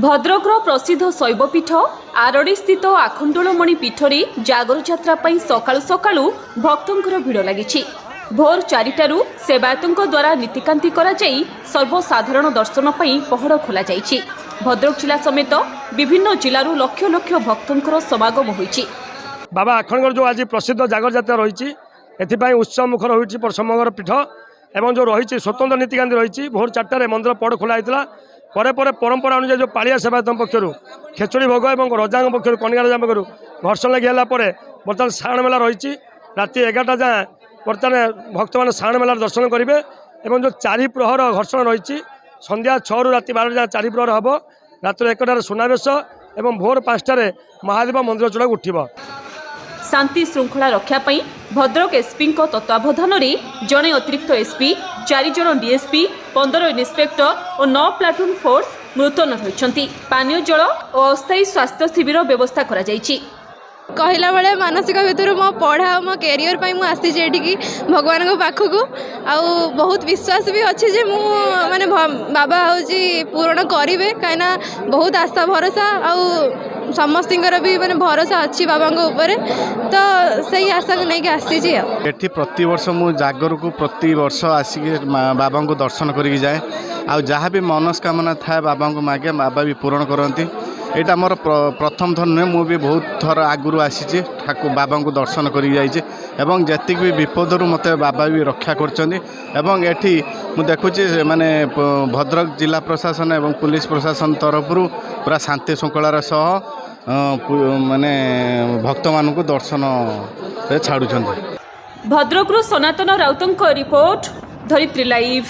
भद्रकर प्रसिद्ध शैवपीठ आरड़ी स्थित आखंडोलमणि पीठरे जागर यात्रा सकाळु सकाळु भक्तंकर भिड़ लगी। भोर 4टारू सेवायतों द्वारा नीतिकांति कराई सर्वसाधारण दर्शन पहड़ खोल जाइछि। भद्रक जिला समेत विभिन्न जिलूर लक्ष लक्ष भक्तंकर समागम होइछि। बाबा आखंडगढ़ जो आज प्रसिद्ध जागर यात्रा रही एथि उत्सव मुखर होइछि समग्र पीठ एवं जो रही स्वतंत्र नीतिकांति रही भोर 4टार मंदिर पड़ खोला होता परे परंपरा अनुसार जो पालिया सेवायतों पक्षर खेचुड़ी भोग और रजा पक्षर कनिका रजा पक्षर घर्षण लगी बर्तमान साण मेला रही राति 11टा जाए बर्तमान भक्त मैंने साण मेलार दर्शन करेंगे और जो 4 प्रहर घर्षण रही संध्या 6 रू राति 12 जाए 4 प्रहर हम रात 1टार सुनावेश और भोर 5टार महादेव मंदिर चूड़ा उठब। शांति श्रृंखला रक्षापी भद्रक एसपी तत्वावधान में जड़े अतिरिक्त एसपी 4 जन डीएसपी 15 इन्स्पेक्टर और 9 प्लाटून फोर्स मुतयन होती। पानीय जल और अस्थायी स्वास्थ्य शिविर व्यवस्था करा जाइछि। कहला बेले मानसिक भितर मो पढ़ा मो कैरियर आसी भगवान को पाखक आउ बहुत विश्वास भी अच्छे जे मु माने बाबा हूँ पूरण करेंगे कहीं बहुत आशा भरोसा आउ समस्त भी माने भरोसा अच्छी बाबा ऊपर तो सही आशा को लेकिन आसी। प्रति वर्ष मु जागर को प्रति वर्ष आसिक बाबा को दर्शन करके जाए आ जहाँ भी मनस्कामना थाए बाबा को मागे बाबा भी पूरण करती। यहाँ मोर प्रथम थर नुहे मुझे बहुत थर आगु आसी ठाकुर बाबा को दर्शन कर जी भी विपदर मत बाबा भी रक्षा करठी मु देखुची माने भद्रक जिला प्रशासन एवं पुलिस प्रशासन तरफ पूरा शांति श्रृंखलार सह माने भक्त मान दर्शन छाड़ुं। भद्रकरू सनातन राउतों रिपोर्ट धरित्री लाइव।